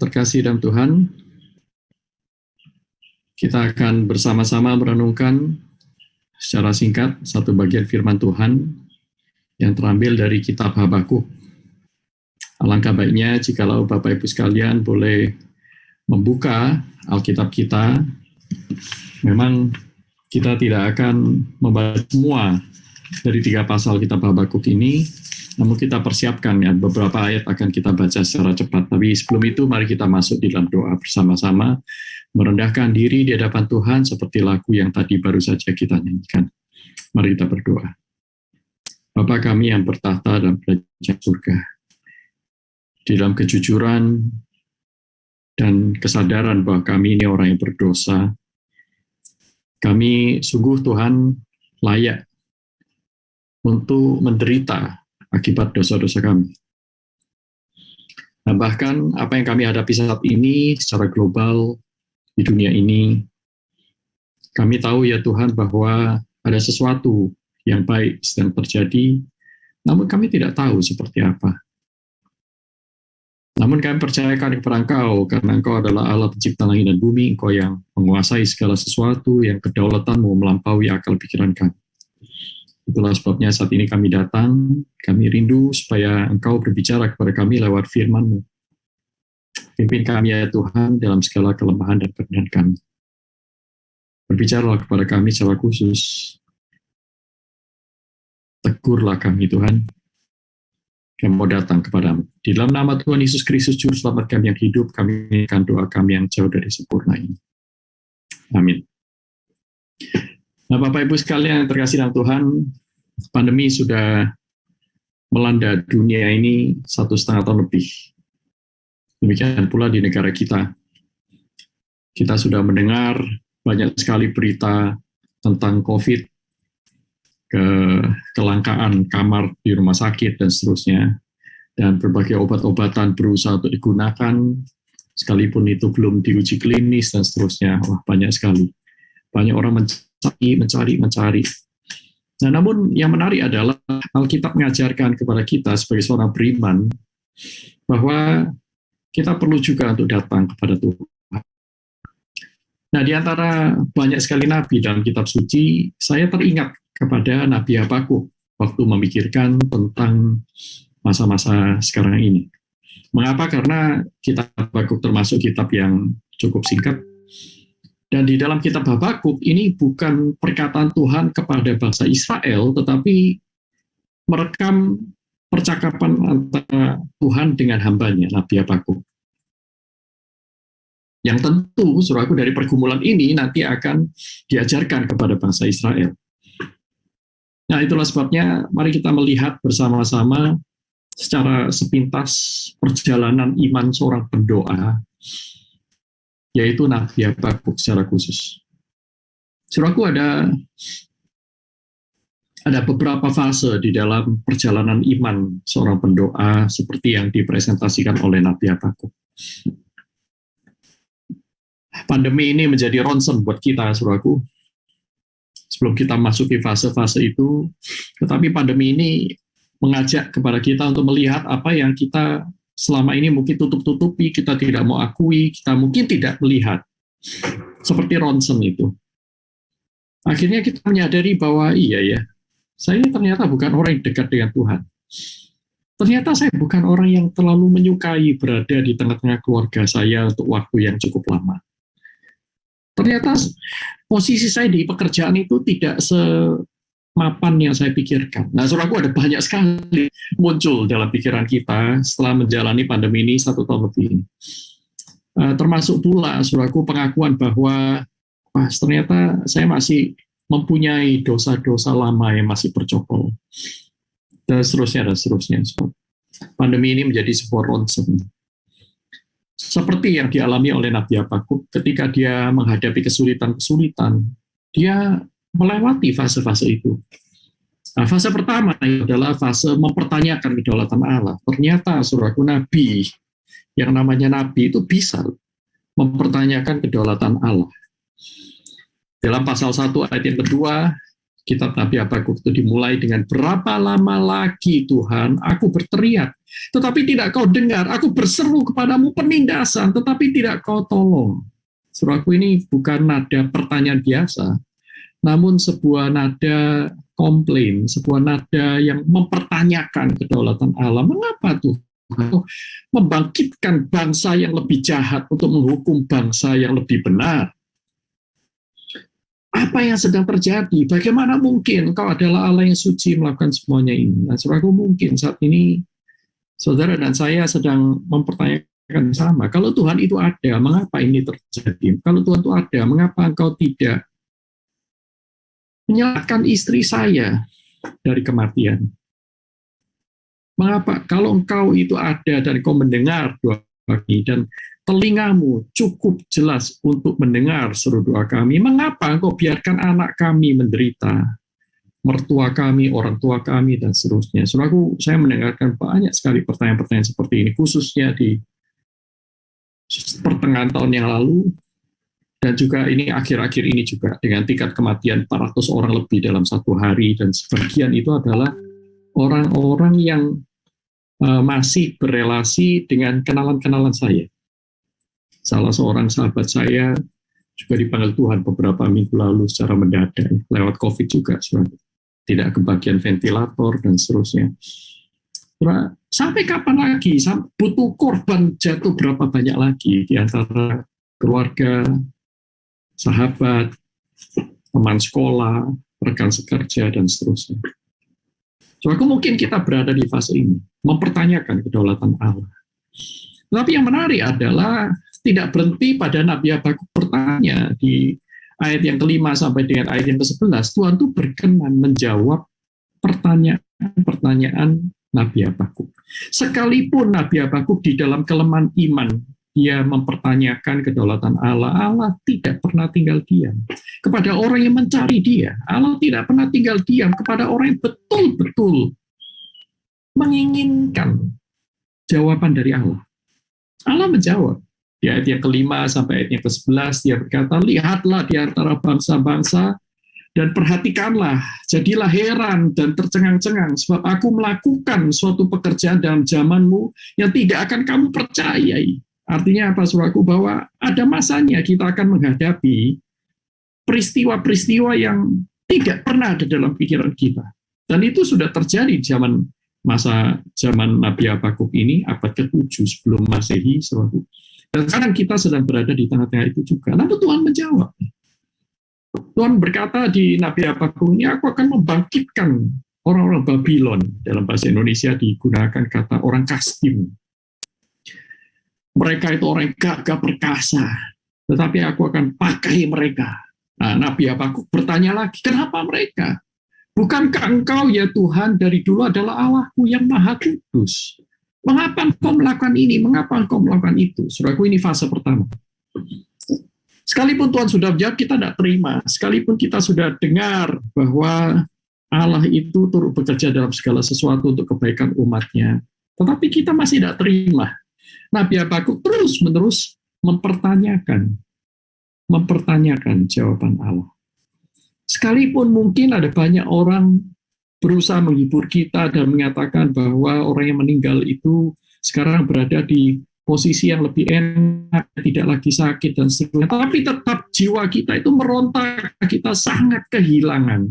terkasih dalam Tuhan, kita akan bersama-sama merenungkan secara singkat satu bagian firman Tuhan yang terambil dari kitab Habakuk. Alangkah baiknya jikalau Bapak Ibu sekalian boleh membuka Alkitab kita. Memang kita tidak akan membaca semua dari 3 pasal kitab Habakuk ini, namun kita persiapkan ya, beberapa ayat akan kita baca secara cepat. Tapi sebelum itu mari kita masuk di dalam doa bersama-sama, merendahkan diri di hadapan Tuhan seperti lagu yang tadi baru saja kita nyanyikan. Mari kita berdoa. Bapa kami yang bertahta dalam kerajaan surga, di dalam kejujuran dan kesadaran bahwa kami ini orang yang berdosa, kami sungguh Tuhan layak untuk menderita akibat dosa-dosa kami. Dan bahkan apa yang kami hadapi saat ini secara global di dunia ini, kami tahu ya Tuhan bahwa ada sesuatu yang baik sedang terjadi, namun kami tidak tahu seperti apa. Namun kami percayakan kepada Engkau, karena Engkau adalah Allah pencipta langit dan bumi, Engkau yang menguasai segala sesuatu, yang kedaulatanmu melampaui akal pikiran kami. Itulah sebabnya saat ini kami datang, kami rindu supaya Engkau berbicara kepada kami lewat firman-Mu. Pimpin kami ya Tuhan dalam segala kelemahan dan kerendahan kami. Berbicaralah kepada kami secara khusus. Tegurlah kami Tuhan, yang mau datang kepadamu. Di dalam nama Tuhan Yesus Kristus, Juru Selamat kami yang hidup, kami menginginkan doa kami yang jauh dari sempurna ini. Amin. Nah, Bapak Ibu sekalian yang terkasih dalam Tuhan, pandemi sudah melanda dunia ini 1,5 tahun lebih. Demikian pula di negara kita. Kita sudah mendengar banyak sekali berita tentang COVID, kelangkaan kamar di rumah sakit dan seterusnya, dan berbagai obat-obatan berusaha untuk digunakan, sekalipun itu belum diuji klinis dan seterusnya. Wah, banyak sekali. Banyak orang mencari. Nah, namun yang menarik adalah Alkitab mengajarkan kepada kita sebagai seorang beriman bahwa kita perlu juga untuk datang kepada Tuhan. Nah, di antara banyak sekali nabi dalam kitab suci, saya teringat kepada Nabi Habakuk waktu memikirkan tentang masa-masa sekarang ini. Mengapa? Karena kitab Habakuk termasuk kitab yang cukup singkat. Dan di dalam kitab Habakuk ini bukan perkataan Tuhan kepada bangsa Israel, tetapi merekam percakapan antara Tuhan dengan hambanya, Nabi Habakuk. Yang tentu, saudaraku, dari pergumulan ini nanti akan diajarkan kepada bangsa Israel. Nah, itulah sebabnya mari kita melihat bersama-sama secara sepintas perjalanan iman seorang pendoa, yaitu Nabi Habakuk secara khusus. Saudaraku, ada beberapa fase di dalam perjalanan iman seorang pendoa seperti yang dipresentasikan oleh Nabi Habakuk. Pandemi ini menjadi ronsen buat kita, saudaraku. Sebelum kita masuki fase-fase itu, tetapi pandemi ini mengajak kepada kita untuk melihat apa yang kita selama ini mungkin tutup-tutupi, kita tidak mau akui, kita mungkin tidak melihat. Seperti ronsen itu. Akhirnya kita menyadari bahwa iya ya, saya ternyata bukan orang yang dekat dengan Tuhan. Ternyata saya bukan orang yang terlalu menyukai berada di tengah-tengah keluarga saya untuk waktu yang cukup lama. Ternyata posisi saya di pekerjaan itu tidak semapan yang saya pikirkan. Nah, saudaraku, ada banyak sekali muncul dalam pikiran kita setelah menjalani pandemi ini 1 tahun lebih ini. Termasuk pula, saudaraku, pengakuan bahwa ternyata saya masih mempunyai dosa-dosa lama yang masih bercokol. Dan seterusnya. Pandemi ini menjadi sebuah ronsen. Seperti yang dialami oleh Nabi Habakuk ketika dia menghadapi kesulitan-kesulitan, dia melewati fase-fase itu. Nah, fase pertama adalah fase mempertanyakan kedaulatan Allah. Ternyata, saudaraku, nabi, yang namanya nabi itu bisa mempertanyakan kedaulatan Allah. Dalam pasal 1 ayat yang kedua, kitab Nabi Habakuk itu dimulai dengan, berapa lama lagi Tuhan aku berteriak tetapi tidak kau dengar. Aku berseru kepadamu penindasan, tetapi tidak kau tolong. Saudaraku, ini bukan nada pertanyaan biasa, namun sebuah nada komplain, sebuah nada yang mempertanyakan kedaulatan Allah. Mengapa Tuhan membangkitkan bangsa yang lebih jahat untuk menghukum bangsa yang lebih benar? Apa yang sedang terjadi? Bagaimana mungkin Engkau adalah Allah yang suci melakukan semuanya ini? Nah, saudaraku, mungkin saat ini saudara dan saya sedang mempertanyakan sama. Kalau Tuhan itu ada, mengapa ini terjadi? Kalau Tuhan itu ada, mengapa Engkau tidak menyelamatkan istri saya dari kematian? Mengapa kalau Engkau itu ada dan Engkau mendengar doa kami dan telingamu cukup jelas untuk mendengar seru doa kami, mengapa Engkau biarkan anak kami menderita, mertua kami, orang tua kami, dan seterusnya? Saudaraku, saya mendengarkan banyak sekali pertanyaan-pertanyaan seperti ini, khususnya di pertengahan tahun yang lalu, dan juga ini akhir-akhir ini juga, dengan tingkat kematian 400 orang lebih dalam satu hari, dan sebagian itu adalah orang-orang yang masih berelasi dengan kenalan-kenalan saya. Salah seorang sahabat saya juga dipanggil Tuhan beberapa minggu lalu secara mendadak, lewat COVID juga, tidak kebagian ventilator dan seterusnya. Sampai kapan lagi? Butuh korban jatuh berapa banyak lagi di antara keluarga, sahabat, teman sekolah, rekan sekerja, dan seterusnya. Soalnya mungkin kita berada di fase ini, mempertanyakan kedaulatan Allah. Tapi yang menarik adalah tidak berhenti pada Nabi Habakuk bertanya di ayat yang ke-5 sampai dengan ayat yang ke-11. Tuhan itu berkenan menjawab pertanyaan Nabi Habakuk. Sekalipun Nabi Habakuk di dalam kelemahan iman, dia mempertanyakan kedaulatan Allah. Allah tidak pernah tinggal diam kepada orang yang mencari dia. Allah tidak pernah tinggal diam kepada orang yang betul-betul menginginkan jawaban dari Allah. Allah menjawab. Di ayat yang ke-5 sampai ayat yang ke-11, dia berkata, lihatlah di antara bangsa-bangsa dan perhatikanlah, jadilah heran dan tercengang-cengang, sebab aku melakukan suatu pekerjaan dalam zamanmu yang tidak akan kamu percayai. Artinya apa, saudaraku? Bahwa ada masanya kita akan menghadapi peristiwa-peristiwa yang tidak pernah ada dalam pikiran kita. Dan itu sudah terjadi zaman Nabi Habakuk ini, abad ke-7 sebelum Masehi, saudaraku. Dan sekarang kita sedang berada di tengah-tengah itu juga. Lalu Tuhan menjawab. Tuhan berkata di Nabi Habakuk ini, aku akan membangkitkan orang-orang Babylon. Dalam bahasa Indonesia digunakan kata orang Kasdim. Mereka itu orang yang gagah perkasa, tetapi aku akan pakai mereka. Nah, Nabi Habakuk bertanya lagi, kenapa mereka? Bukankah engkau ya Tuhan dari dulu adalah Allahku yang maha kudus? Mengapa engkau melakukan ini? Mengapa engkau melakukan itu? Saudaraku, ini fase pertama. Sekalipun Tuhan sudah menjawab, kita tidak terima. Sekalipun kita sudah dengar bahwa Allah itu turut bekerja dalam segala sesuatu untuk kebaikan umatnya, tetapi kita masih tidak terima. Nabi Habakuk terus-menerus mempertanyakan jawaban Allah. Sekalipun mungkin ada banyak orang berusaha menghibur kita dan mengatakan bahwa orang yang meninggal itu sekarang berada di posisi yang lebih enak, tidak lagi sakit dan seterusnya. Tapi tetap jiwa kita itu meronta, kita sangat kehilangan.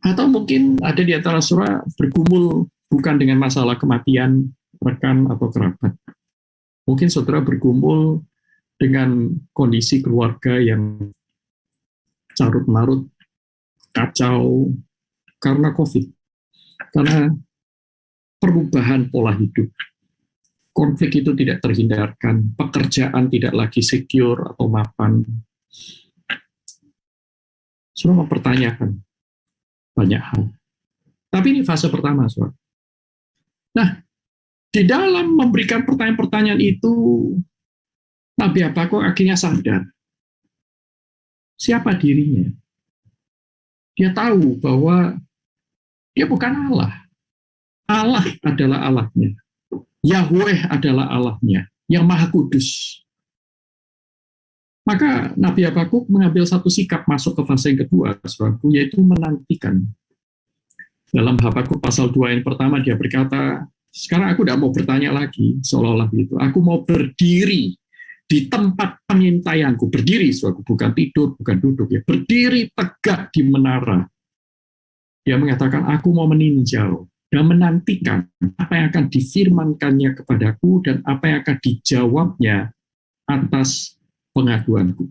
Atau mungkin ada di antara saudara bergumul bukan dengan masalah kematian rekan atau kerabat. Mungkin saudara bergumul dengan kondisi keluarga yang carut-marut, kacau karena COVID, karena perubahan pola hidup. Konflik itu tidak terhindarkan, pekerjaan tidak lagi secure atau mapan. Saudara mempertanyakan banyak hal. Tapi ini fase pertama, saudara. Nah, di dalam memberikan pertanyaan-pertanyaan itu, Nabi Habakuk akhirnya sadar siapa dirinya. Dia tahu bahwa dia bukan Allah. Allah adalah Allahnya. Yahweh adalah Allahnya, yang maha kudus. Maka Nabi Habakuk mengambil satu sikap masuk ke fase yang kedua, saudaraku, yaitu menantikan. Dalam Habakuk pasal 2 yang pertama dia berkata, sekarang aku tidak mau bertanya lagi, seolah-olah begitu. Aku mau berdiri di tempat pengintaianku, berdiri, suatu bukan tidur, bukan duduk ya, berdiri tegak di menara. Dia mengatakan, aku mau meninjau dan menantikan apa yang akan difirmankannya kepadaku dan apa yang akan dijawabnya atas pengaduanku.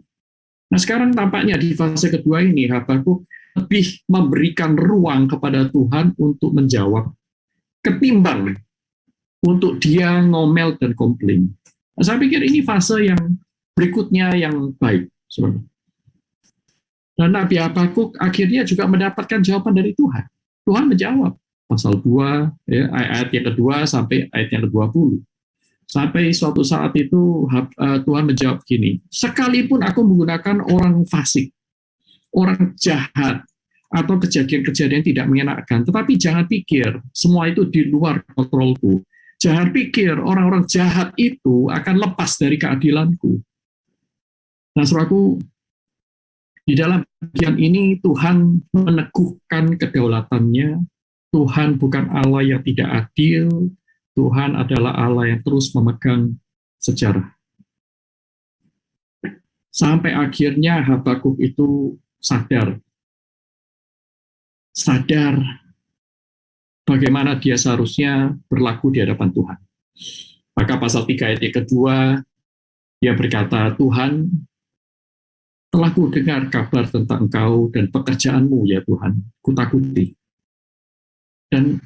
Nah sekarang tampaknya di fase kedua ini Habakuk lebih memberikan ruang kepada Tuhan untuk menjawab ketimbang untuk dia ngomel dan komplain. Nah, saya pikir ini fase yang berikutnya yang baik. Dan Nabi Habakuk akhirnya juga mendapatkan jawaban dari Tuhan. Tuhan menjawab. Pasal 2, ya, ayat yang kedua sampai ayat yang ke-20. Sampai suatu saat itu Tuhan menjawab gini, sekalipun aku menggunakan orang fasik, orang jahat, atau kejadian-kejadian tidak mengenakan, tetapi jangan pikir semua itu di luar kontrolku. Jangan pikir orang-orang jahat itu akan lepas dari keadilanku. Nah, saudaraku, di dalam bagian ini Tuhan meneguhkan kedaulatannya. Tuhan bukan Allah yang tidak adil. Tuhan adalah Allah yang terus memegang sejarah. Sampai akhirnya Habakuk itu sadar bagaimana dia seharusnya berlaku di hadapan Tuhan. Maka pasal 3 ayat yang kedua, dia berkata, Tuhan, telah ku dengar kabar tentang engkau dan pekerjaanmu ya Tuhan, kutakuti. Dan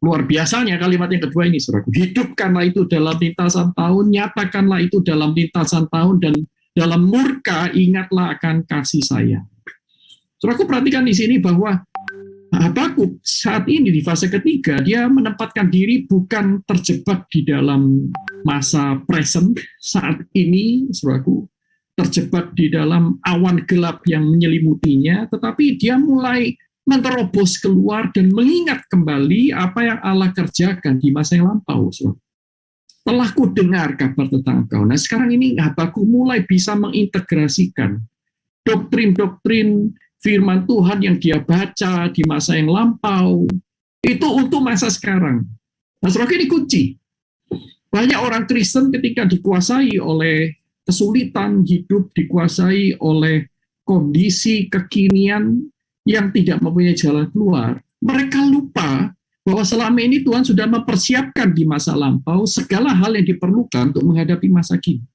luar biasanya kalimat yang kedua ini, saudaraku, hidupkanlah itu dalam lintasan tahun, nyatakanlah itu dalam lintasan tahun, dan dalam murka ingatlah akan kasih sayang. Saudaraku, perhatikan di sini bahwa Habakuk saat ini di fase ketiga, dia menempatkan diri bukan terjebak di dalam masa present saat ini, saudaraku, terjebak di dalam awan gelap yang menyelimutinya, tetapi dia mulai menerobos keluar dan mengingat kembali apa yang Allah kerjakan di masa yang lampau. Telah ku dengar kabar tentang engkau. Nah sekarang ini Habakuk mulai bisa mengintegrasikan doktrin-doktrin firman Tuhan yang dia baca di masa yang lampau, itu untuk masa sekarang. Nah saudara, ini kunci. Banyak orang Kristen ketika dikuasai oleh kesulitan hidup, dikuasai oleh kondisi kekinian yang tidak mempunyai jalan keluar, mereka lupa bahwa selama ini Tuhan sudah mempersiapkan di masa lampau segala hal yang diperlukan untuk menghadapi masa kini.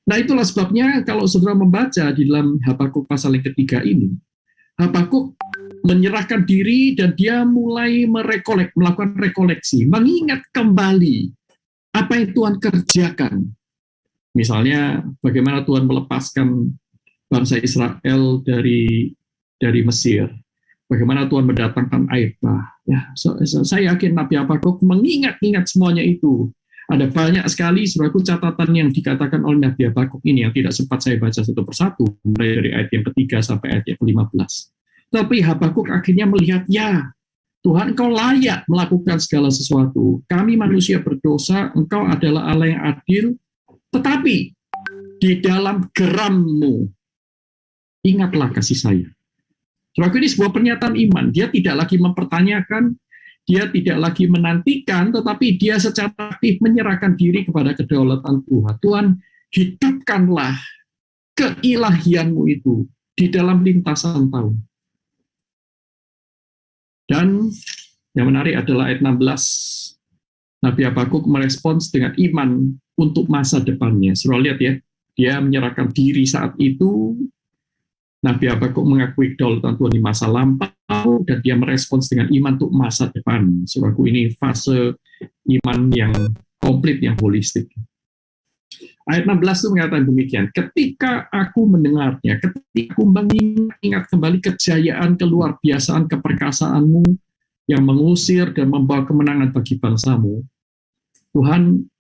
Nah itulah sebabnya kalau saudara membaca di dalam Habakuk pasal yang ketiga ini, Habakuk menyerahkan diri dan dia mulai melakukan rekoleksi, mengingat kembali apa yang Tuhan kerjakan. Misalnya bagaimana Tuhan melepaskan bangsa Israel dari Mesir, bagaimana Tuhan mendatangkan air bah. Ya, saya yakin Nabi Habakuk mengingat-ingat semuanya itu. Ada banyak sekali saudaraku catatan yang dikatakan oleh Nabi Habakuk ini yang tidak sempat saya baca satu persatu, mulai dari ayat yang ketiga sampai ayat yang ke-15. Tapi Habakuk akhirnya melihat, ya Tuhan, Engkau layak melakukan segala sesuatu. Kami manusia berdosa, Engkau adalah Allah yang adil, tetapi di dalam geram-Mu ingatlah kasih saya. Saudara, ini sebuah pernyataan iman. Dia tidak lagi mempertanyakan, dia tidak lagi menantikan, tetapi dia secara aktif menyerahkan diri kepada kedaulatan Tuhan. Tuhan, hidupkanlah keilahian-Mu itu di dalam lintasan tahun. Dan yang menarik adalah ayat 16. Nabi Habakuk merespons dengan iman untuk masa depannya. Saudara lihat ya, dia menyerahkan diri saat itu. Nabi Habakuk mengakui kedaulatan Tuhan di masa lampau dan dia merespons dengan iman untuk masa depan. Saudaraku, ini fase iman yang komplit, yang holistik. Ayat 16 itu mengatakan demikian, ketika aku mendengarnya, ketika aku mengingat kembali kejayaan, keluar biasaan, keperkasaanmu yang mengusir dan membawa kemenangan bagi bangsamu, Tuhan,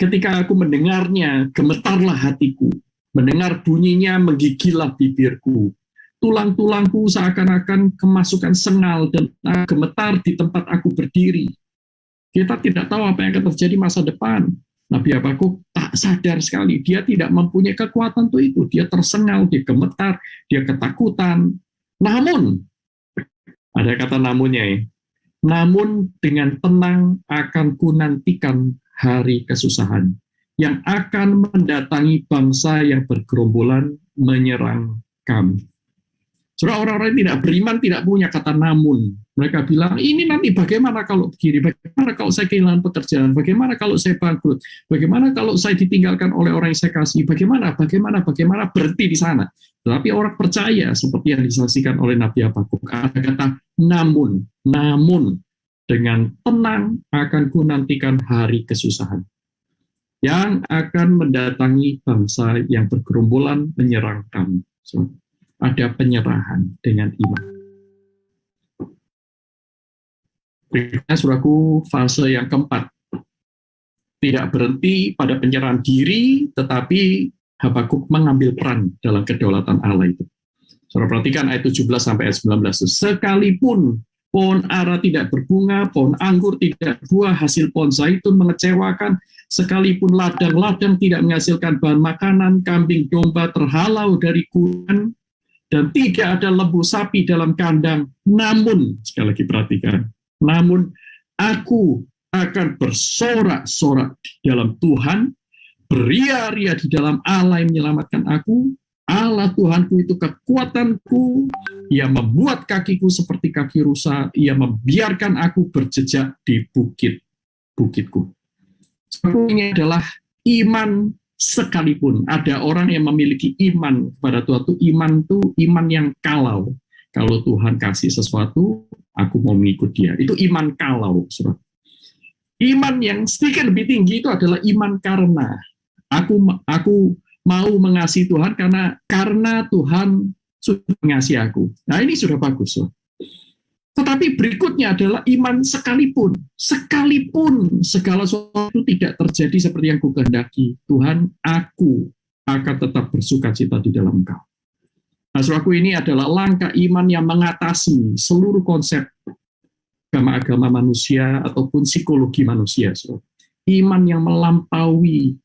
ketika aku mendengarnya, gemetarlah hatiku, mendengar bunyinya menggigillah bibirku, tulang-tulangku seakan-akan kemasukan sengal dan gemetar di tempat aku berdiri. Kita tidak tahu apa yang akan terjadi masa depan. Nabi Habakuk tak sadar sekali, dia tidak mempunyai kekuatan untuk itu. Dia tersengal, dia gemetar, dia ketakutan. Namun, ada kata namunnya ya. Namun dengan tenang akan kunantikan hari kesusahan yang akan mendatangi bangsa yang bergerombolan menyerang kami. Surah orang-orang yang tidak beriman tidak punya kata namun. Mereka bilang, ini nanti bagaimana kalau begini, bagaimana kalau saya kehilangan pekerjaan, bagaimana kalau saya bangkrut, bagaimana kalau saya ditinggalkan oleh orang yang saya kasih, bagaimana, berhenti di sana. Tetapi orang percaya seperti yang disaksikan oleh Nabi Habakuk. Ada kata namun dengan tenang akan kunantikan hari kesusahan yang akan mendatangi bangsa yang bergerombolan menyerang kami. So, ada penyerahan dengan iman. Berikutnya suraku fase yang keempat. Tidak berhenti pada penyerahan diri, tetapi Habakuk mengambil peran dalam kedaulatan Allah itu. Saudara perhatikan ayat 17 sampai ayat 19. Sekalipun pohon ara tidak berbunga, pohon anggur tidak buah, hasil pohon zaitun mengecewakan, sekalipun ladang-ladang tidak menghasilkan bahan makanan, kambing domba terhalau dari kurban, dan tidak ada lembu sapi dalam kandang. Namun, sekali lagi perhatikan, namun aku akan bersorak-sorak di dalam Tuhan, beria-ria di dalam Allah yang menyelamatkan aku. Allah Tuhanku itu kekuatanku, Ia membuat kakiku seperti kaki rusa, Ia membiarkan aku berjejak di bukit-bukitku. Ini adalah iman. Sekalipun ada orang yang memiliki iman kepada Tuhan, itu iman yang kalau Tuhan kasih sesuatu, aku mau mengikut Dia. Itu iman kalau. Iman yang sedikit lebih tinggi itu adalah iman karena aku mau mengasihi Tuhan karena Tuhan sudah mengasihi aku. Nah, ini sudah bagus. Tetapi berikutnya adalah iman sekalipun segala sesuatu tidak terjadi seperti yang kukehendaki, Tuhan, aku akan tetap bersukacita di dalam Engkau. Nah, saudaraku, ini adalah langkah iman yang mengatasi seluruh konsep agama-agama manusia ataupun psikologi manusia. Saudara. Iman yang melampaui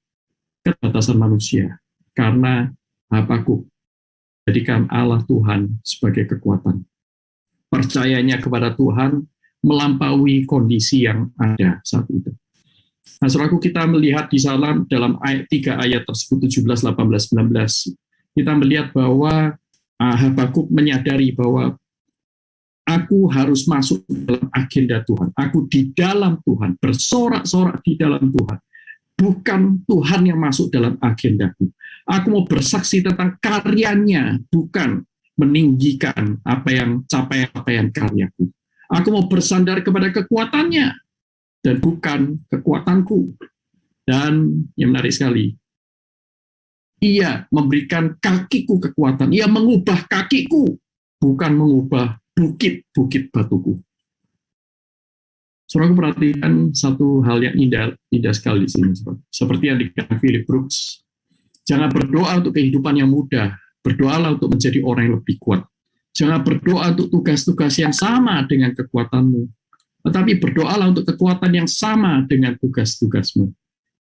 keterbatasan manusia, karena Habakuk jadikan Allah Tuhan sebagai kekuatan. Percayanya kepada Tuhan melampaui kondisi yang ada saat itu. Nah, saudaraku, kita melihat di dalam ayat 3 ayat tersebut 17, 18, 19, kita melihat bahwa Habakuk menyadari bahwa aku harus masuk dalam agenda Tuhan. Aku di dalam Tuhan, bersorak-sorak di dalam Tuhan. Bukan Tuhan yang masuk dalam agendaku. Aku mau bersaksi tentang karyanya, bukan meninggikan capaian karyaku. Aku mau bersandar kepada kekuatannya dan bukan kekuatanku. Dan yang menarik sekali, Ia memberikan kakiku kekuatan. Ia mengubah kakiku, bukan mengubah bukit-bukit batuku. Saudara, perhatikan satu hal yang indah sekali di sini. Seperti yang dikatakan Philip Brooks, jangan berdoa untuk kehidupan yang mudah. Berdoalah untuk menjadi orang yang lebih kuat. Jangan berdoa untuk tugas-tugas yang sama dengan kekuatanmu, tetapi berdoalah untuk kekuatan yang sama dengan tugas-tugasmu.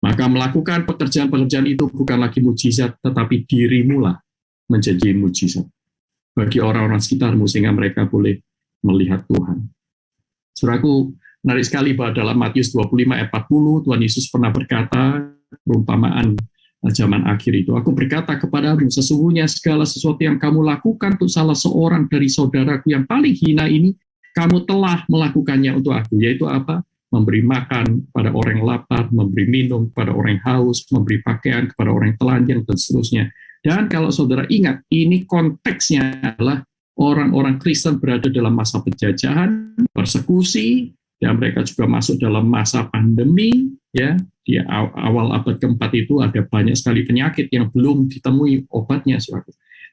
Maka melakukan pekerjaan-pekerjaan itu bukan lagi mujizat, tetapi dirimulah menjadi mujizat bagi orang-orang sekitarmu, sehingga mereka boleh melihat Tuhan. Saudaraku, menarik sekali bahwa dalam Matius 25 ayat 40, Tuhan Yesus pernah berkata, perumpamaan zaman akhir itu, aku berkata kepadamu, sesungguhnya segala sesuatu yang kamu lakukan untuk salah seorang dari saudaraku yang paling hina ini, kamu telah melakukannya untuk aku. Yaitu apa? Memberi makan kepada orang yang lapar, memberi minum kepada orang yang haus, memberi pakaian kepada orang yang telanjang, dan seterusnya. Dan kalau saudara ingat, ini konteksnya adalah orang-orang Kristen berada dalam masa penjajahan, persekusi, dan mereka juga masuk dalam masa pandemi, ya. Di awal abad keempat itu ada banyak sekali penyakit yang belum ditemui obatnya, saudara.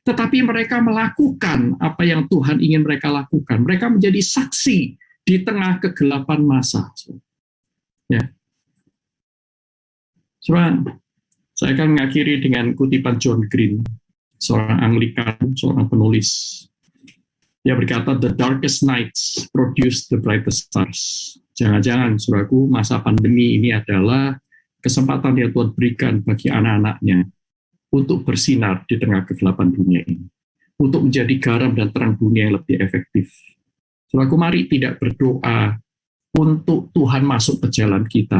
Tetapi mereka melakukan apa yang Tuhan ingin mereka lakukan. Mereka menjadi saksi di tengah kegelapan masa. Ya. Saudara, saya akan mengakhiri dengan kutipan John Green, seorang Anglikan, seorang penulis. Dia berkata, the darkest nights produce the brightest stars. Jangan-jangan, saudaraku, masa pandemi ini adalah kesempatan yang Tuhan berikan bagi anak-anaknya untuk bersinar di tengah kegelapan dunia ini. untuk menjadi garam dan terang dunia yang lebih efektif. Saudaraku, mari tidak berdoa untuk Tuhan masuk ke jalan kita.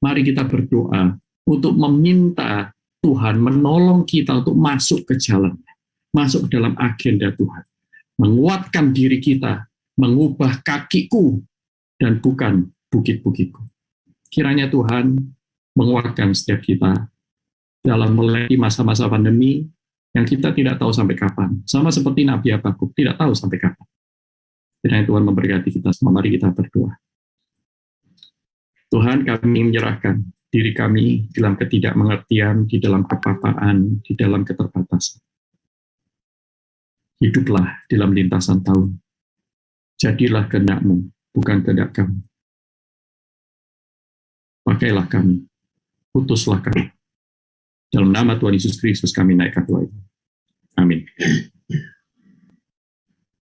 Mari kita berdoa untuk meminta Tuhan menolong kita untuk masuk ke jalan, masuk ke dalam agenda Tuhan, menguatkan diri kita, mengubah kakiku dan bukan bukit-bukitku. Kiranya Tuhan menguatkan setiap kita dalam melewati masa-masa pandemi yang kita tidak tahu sampai kapan. Sama seperti Nabi Habakuk, tidak tahu sampai kapan. Kiranya Tuhan memberkati kita semua. Mari kita berdoa. Tuhan, kami menyerahkan diri kami dalam ketidakmengertian, di dalam kepapaan, di dalam keterbatasan. Hiduplah dalam lintasan tahun. Jadilah kehendak-Mu, bukan kehendak kami. Pakailah kami, putuslah kami. Dalam nama Tuhan Yesus Kristus kami naikkan doa ini. Amin.